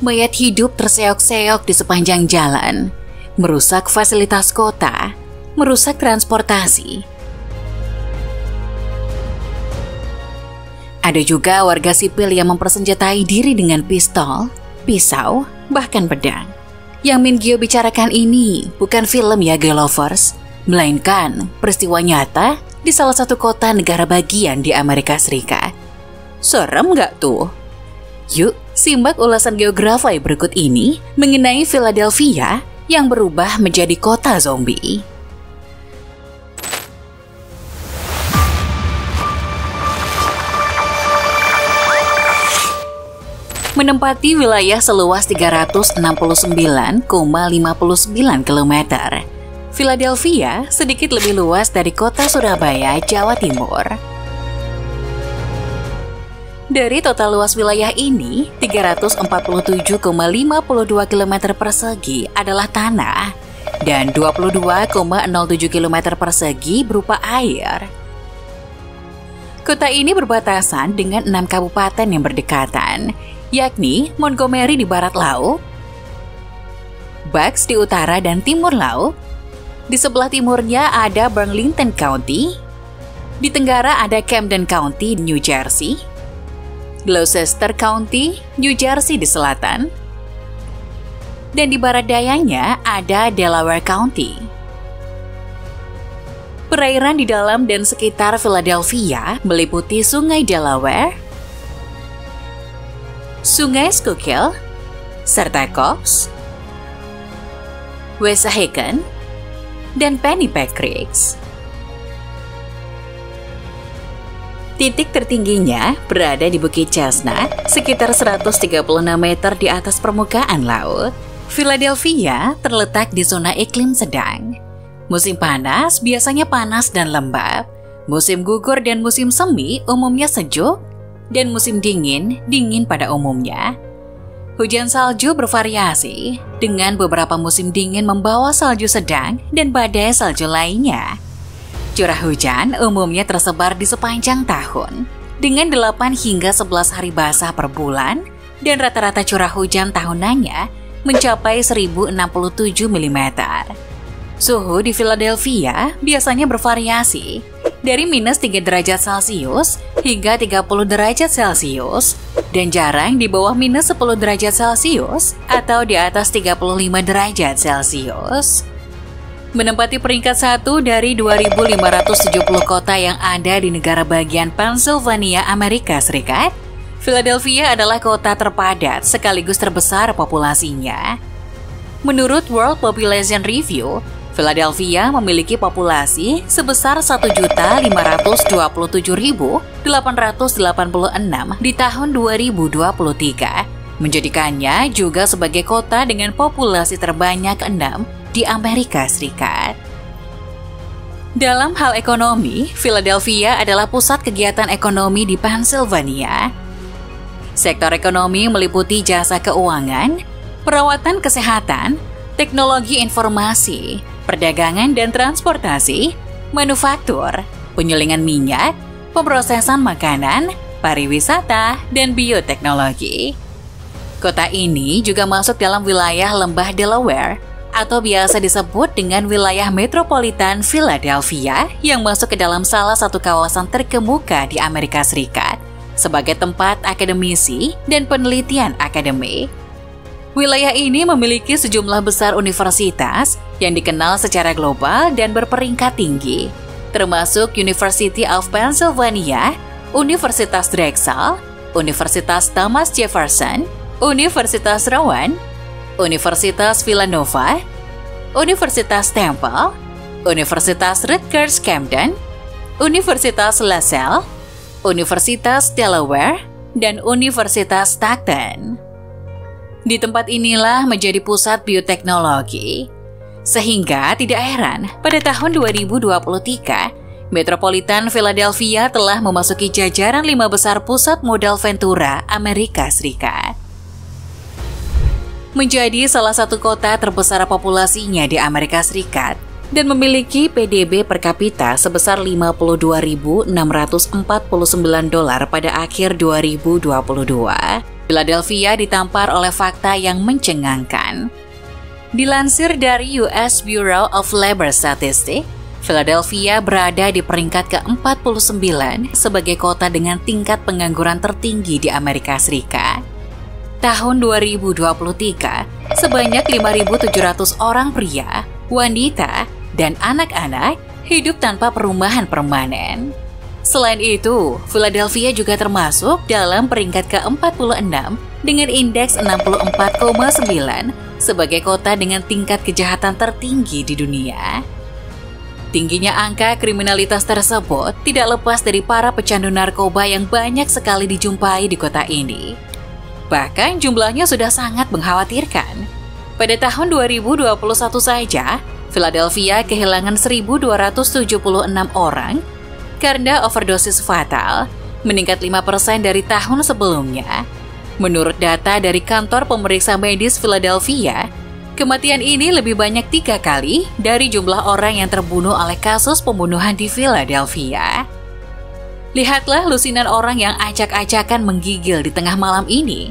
mayat hidup terseok-seok di sepanjang jalan, merusak fasilitas kota, merusak transportasi. Ada juga warga sipil yang mempersenjatai diri dengan pistol, pisau, bahkan pedang. Yang Min Gyo bicarakan ini bukan film ya Gelovers, melainkan peristiwa nyata di salah satu kota negara bagian di Amerika Serikat. Serem nggak tuh? Yuk, simak ulasan geografi berikut ini mengenai Philadelphia yang berubah menjadi kota zombie. Menempati wilayah seluas 369,59 km, Philadelphia sedikit lebih luas dari kota Surabaya, Jawa Timur. Dari total luas wilayah ini, 347,52 km persegi adalah tanah dan 22,07 km persegi berupa air. Kota ini berbatasan dengan 6 kabupaten yang berdekatan, yakni Montgomery di barat laut, Bucks di utara dan timur laut. Di sebelah timurnya ada Burlington County, di tenggara ada Camden County, New Jersey, Gloucester County, New Jersey di selatan, dan di barat dayanya ada Delaware County. Perairan di dalam dan sekitar Philadelphia meliputi Sungai Delaware, Sungai Schuylkill, serta Cobbs, Wissahickon, dan Pennypack Creeks. Titik tertingginya berada di Bukit Chestnut, sekitar 136 meter di atas permukaan laut. Philadelphia terletak di zona iklim sedang. Musim panas biasanya panas dan lembab. Musim gugur dan musim semi umumnya sejuk, dan musim dingin, dingin pada umumnya. Hujan salju bervariasi, dengan beberapa musim dingin membawa salju sedang dan badai salju lainnya. Curah hujan umumnya tersebar di sepanjang tahun, dengan 8 hingga 11 hari basah per bulan, dan rata-rata curah hujan tahunannya mencapai 1067 mm. Suhu di Philadelphia biasanya bervariasi, dari minus 3 derajat Celcius hingga 30 derajat Celcius, dan jarang di bawah minus 10 derajat Celcius atau di atas 35 derajat Celcius. Menempati peringkat 1 dari 2.570 kota yang ada di negara bagian Pennsylvania, Amerika Serikat, Philadelphia adalah kota terpadat sekaligus terbesar populasinya. Menurut World Population Review, Philadelphia memiliki populasi sebesar 1.527.886 di tahun 2023, menjadikannya juga sebagai kota dengan populasi terbanyak ke-6 di Amerika Serikat. Dalam hal ekonomi, Philadelphia adalah pusat kegiatan ekonomi di Pennsylvania. Sektor ekonomi meliputi jasa keuangan, perawatan kesehatan, teknologi informasi, perdagangan dan transportasi, manufaktur, penyulingan minyak, pemrosesan makanan, pariwisata, dan bioteknologi. Kota ini juga masuk dalam wilayah lembah Delaware atau biasa disebut dengan wilayah metropolitan Philadelphia yang masuk ke dalam salah satu kawasan terkemuka di Amerika Serikat sebagai tempat akademisi dan penelitian akademik. Wilayah ini memiliki sejumlah besar universitas yang dikenal secara global dan berperingkat tinggi, termasuk University of Pennsylvania, Universitas Drexel, Universitas Thomas Jefferson, Universitas Rowan, Universitas Villanova, Universitas Temple, Universitas Rutgers Camden, Universitas LaSalle, Universitas Delaware, dan Universitas Stockton. Di tempat inilah menjadi pusat bioteknologi. Sehingga tidak heran pada tahun 2023, Metropolitan Philadelphia telah memasuki jajaran 5 besar pusat modal Ventura Amerika Serikat. Menjadi salah satu kota terbesar populasinya di Amerika Serikat dan memiliki PDB per kapita sebesar $52.649 pada akhir 2022. Philadelphia ditampar oleh fakta yang mencengangkan. Dilansir dari US Bureau of Labor Statistics, Philadelphia berada di peringkat ke-49 sebagai kota dengan tingkat pengangguran tertinggi di Amerika Serikat. Tahun 2023, sebanyak 5.700 orang pria, wanita, dan anak-anak hidup tanpa perumahan permanen. Selain itu, Philadelphia juga termasuk dalam peringkat ke-46 dengan indeks 64,9 sebagai kota dengan tingkat kejahatan tertinggi di dunia. Tingginya angka kriminalitas tersebut tidak lepas dari para pecandu narkoba yang banyak sekali dijumpai di kota ini. Bahkan jumlahnya sudah sangat mengkhawatirkan. Pada tahun 2021 saja, Philadelphia kehilangan 1.276 orang karena overdosis fatal, meningkat 5% dari tahun sebelumnya. Menurut data dari kantor pemeriksa medis Philadelphia, kematian ini lebih banyak 3 kali dari jumlah orang yang terbunuh oleh kasus pembunuhan di Philadelphia. Lihatlah lusinan orang yang acak-acakan menggigil di tengah malam ini.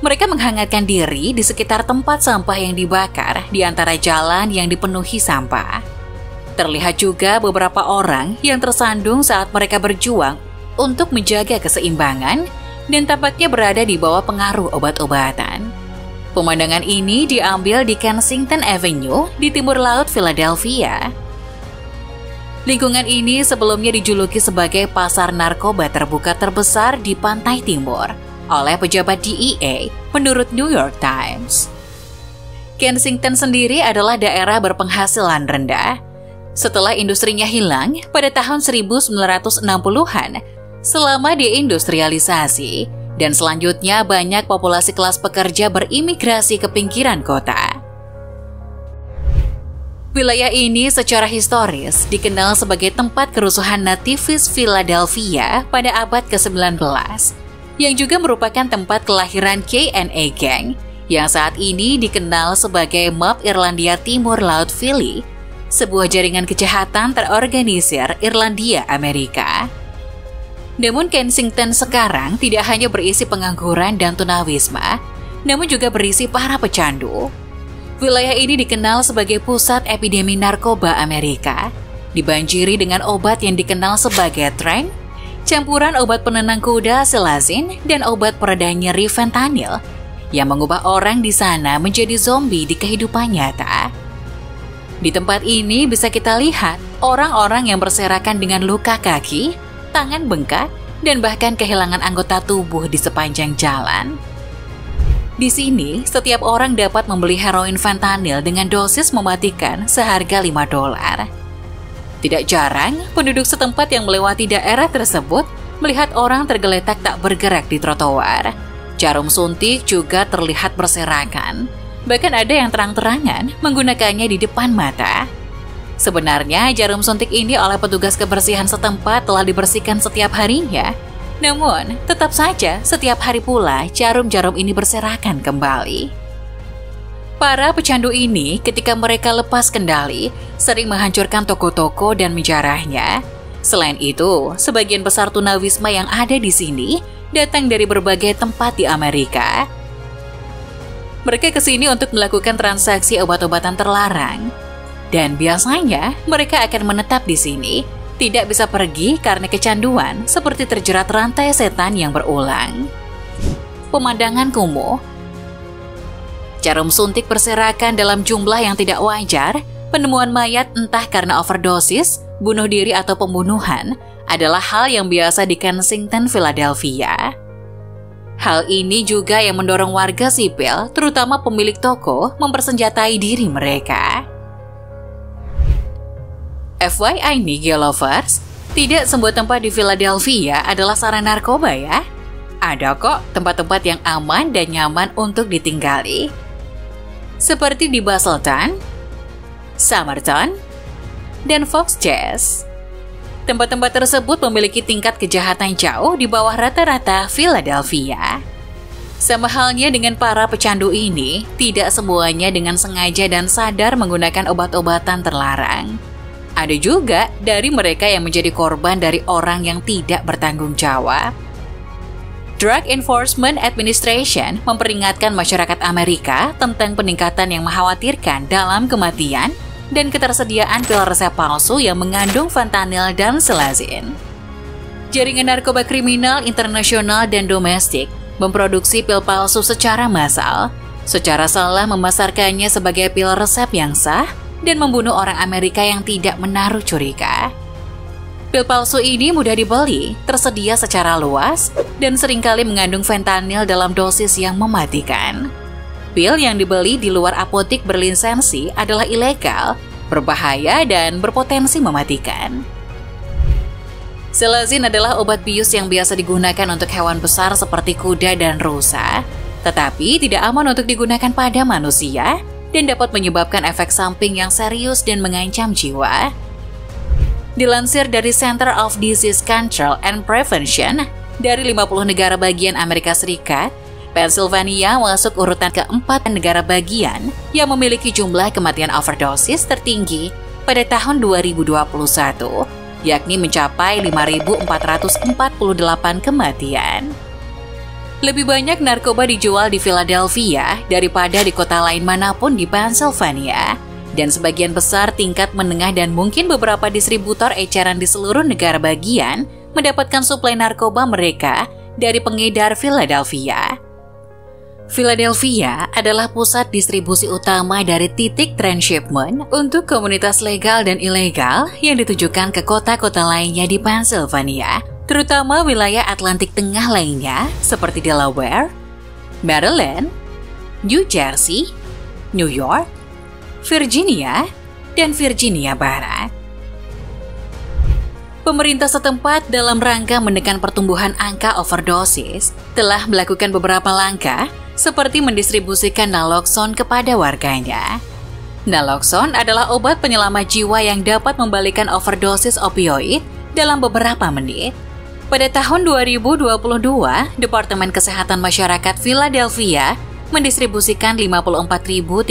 Mereka menghangatkan diri di sekitar tempat sampah yang dibakar di antara jalan yang dipenuhi sampah. Terlihat juga beberapa orang yang tersandung saat mereka berjuang untuk menjaga keseimbangan dan tampaknya berada di bawah pengaruh obat-obatan. Pemandangan ini diambil di Kensington Avenue di timur laut Philadelphia. Lingkungan ini sebelumnya dijuluki sebagai pasar narkoba terbuka terbesar di pantai timur oleh pejabat DEA menurut New York Times. Kensington sendiri adalah daerah berpenghasilan rendah. Setelah industrinya hilang pada tahun 1960-an selama deindustrialisasi, dan selanjutnya banyak populasi kelas pekerja berimigrasi ke pinggiran kota. Wilayah ini secara historis dikenal sebagai tempat kerusuhan nativis Philadelphia pada abad ke-19, yang juga merupakan tempat kelahiran KNA Gang, yang saat ini dikenal sebagai Mob Irlandia Timur Laut Philly, sebuah jaringan kejahatan terorganisir Irlandia Amerika. Namun Kensington sekarang tidak hanya berisi pengangguran dan tunawisma, namun juga berisi para pecandu. Wilayah ini dikenal sebagai pusat epidemi narkoba Amerika, dibanjiri dengan obat yang dikenal sebagai Tranq, campuran obat penenang kuda Selazin dan obat pereda nyeri fentanyl, yang mengubah orang di sana menjadi zombie di kehidupan nyata. Di tempat ini bisa kita lihat orang-orang yang berserakan dengan luka kaki, tangan bengkak, dan bahkan kehilangan anggota tubuh di sepanjang jalan. Di sini, setiap orang dapat membeli heroin fentanyl dengan dosis mematikan seharga $5. Tidak jarang, penduduk setempat yang melewati daerah tersebut melihat orang tergeletak tak bergerak di trotoar. Jarum suntik juga terlihat berserakan. Bahkan ada yang terang-terangan menggunakannya di depan mata. Sebenarnya jarum suntik ini oleh petugas kebersihan setempat telah dibersihkan setiap harinya. Namun, tetap saja setiap hari pula jarum-jarum ini berserakan kembali. Para pecandu ini ketika mereka lepas kendali sering menghancurkan toko-toko dan menjarahnya. Selain itu, sebagian besar tunawisma yang ada di sini datang dari berbagai tempat di Amerika. Mereka ke sini untuk melakukan transaksi obat-obatan terlarang. Dan biasanya mereka akan menetap di sini, tidak bisa pergi karena kecanduan seperti terjerat rantai setan yang berulang. Pemandangan kumuh. Jarum suntik berserakan dalam jumlah yang tidak wajar, penemuan mayat entah karena overdosis, bunuh diri atau pembunuhan adalah hal yang biasa di Kensington, Philadelphia. Hal ini juga yang mendorong warga sipil, terutama pemilik toko, mempersenjatai diri mereka. FYI nih, Gelovers, tidak semua tempat di Philadelphia adalah sarang narkoba ya. Ada kok tempat-tempat yang aman dan nyaman untuk ditinggali. Seperti di Busselton, Somerton, dan Fox Chase. Tempat-tempat tersebut memiliki tingkat kejahatan jauh di bawah rata-rata Philadelphia. Sama halnya dengan para pecandu ini, tidak semuanya dengan sengaja dan sadar menggunakan obat-obatan terlarang. Ada juga dari mereka yang menjadi korban dari orang yang tidak bertanggung jawab. Drug Enforcement Administration memperingatkan masyarakat Amerika tentang peningkatan yang mengkhawatirkan dalam kematian dan ketersediaan pil resep palsu yang mengandung fentanyl dan selazin. Jaringan narkoba kriminal internasional dan domestik memproduksi pil palsu secara massal, secara salah memasarkannya sebagai pil resep yang sah, dan membunuh orang Amerika yang tidak menaruh curiga. Pil palsu ini mudah dibeli, tersedia secara luas, dan seringkali mengandung fentanyl dalam dosis yang mematikan. Pil yang dibeli di luar apotik berlisensi adalah ilegal, berbahaya, dan berpotensi mematikan. Selazin adalah obat bius yang biasa digunakan untuk hewan besar seperti kuda dan rusa, tetapi tidak aman untuk digunakan pada manusia dan dapat menyebabkan efek samping yang serius dan mengancam jiwa. Dilansir dari Center of Disease Control and Prevention, dari 50 negara bagian Amerika Serikat, Pennsylvania masuk urutan keempat negara bagian yang memiliki jumlah kematian overdosis tertinggi pada tahun 2021, yakni mencapai 5.448 kematian. Lebih banyak narkoba dijual di Philadelphia daripada di kota lain manapun di Pennsylvania, dan sebagian besar tingkat menengah dan mungkin beberapa distributor eceran di seluruh negara bagian mendapatkan suplai narkoba mereka dari pengedar Philadelphia. Philadelphia adalah pusat distribusi utama dari titik transshipment untuk komunitas legal dan ilegal yang ditujukan ke kota-kota lainnya di Pennsylvania, terutama wilayah Atlantik Tengah lainnya seperti Delaware, Maryland, New Jersey, New York, Virginia, dan Virginia Barat. Pemerintah setempat dalam rangka menekan pertumbuhan angka overdosis telah melakukan beberapa langkah seperti mendistribusikan naloxone kepada warganya. Naloxone adalah obat penyelamat jiwa yang dapat membalikan overdosis opioid dalam beberapa menit. Pada tahun 2022, Departemen Kesehatan Masyarakat Philadelphia mendistribusikan 54.036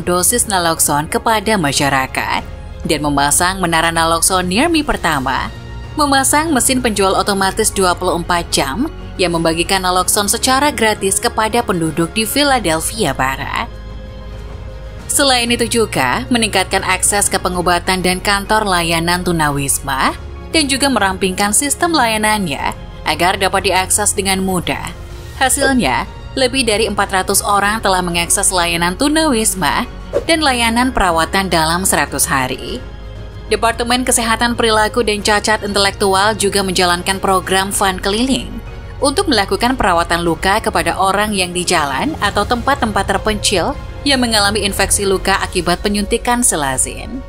dosis naloxone kepada masyarakat dan memasang menara naloxone Near Me pertama, memasang mesin penjual otomatis 24 jam yang membagikan naloxone secara gratis kepada penduduk di Philadelphia Barat. Selain itu juga meningkatkan akses ke pengobatan dan kantor layanan tunawisma dan juga merampingkan sistem layanannya agar dapat diakses dengan mudah. Hasilnya, lebih dari 400 orang telah mengakses layanan tunawisma dan layanan perawatan dalam 100 hari. Departemen Kesehatan Perilaku dan Cacat Intelektual juga menjalankan program Fun Keliling untuk melakukan perawatan luka kepada orang yang di jalan atau tempat-tempat terpencil yang mengalami infeksi luka akibat penyuntikan selazin.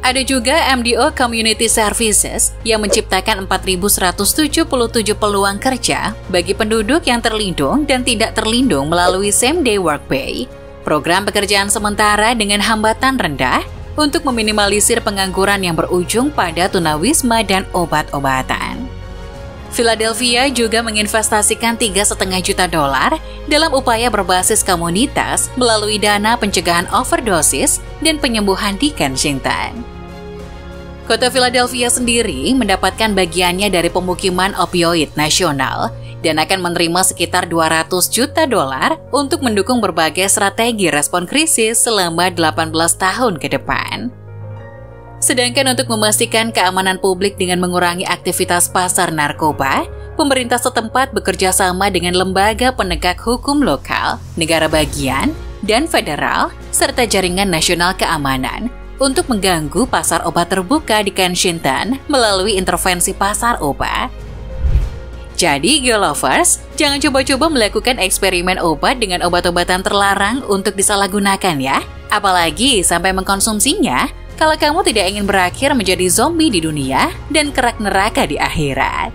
Ada juga MDO Community Services yang menciptakan 4.177 peluang kerja bagi penduduk yang terlindung dan tidak terlindung melalui Same Day Work Pay, program pekerjaan sementara dengan hambatan rendah untuk meminimalisir pengangguran yang berujung pada tunawisma dan obat-obatan. Philadelphia juga menginvestasikan $3,5 juta dalam upaya berbasis komunitas melalui dana pencegahan overdosis dan penyembuhan di Kensington. Kota Philadelphia sendiri mendapatkan bagiannya dari pemukiman opioid nasional dan akan menerima sekitar $200 juta untuk mendukung berbagai strategi respon krisis selama 18 tahun ke depan. Sedangkan untuk memastikan keamanan publik dengan mengurangi aktivitas pasar narkoba, pemerintah setempat bekerja sama dengan lembaga penegak hukum lokal, negara bagian, dan federal, serta jaringan nasional keamanan untuk mengganggu pasar obat terbuka di Kensington melalui intervensi pasar obat. Jadi, Girl Lovers, jangan coba-coba melakukan eksperimen obat dengan obat-obatan terlarang untuk disalahgunakan ya. Apalagi sampai mengkonsumsinya kalau kamu tidak ingin berakhir menjadi zombie di dunia dan kerak neraka di akhirat.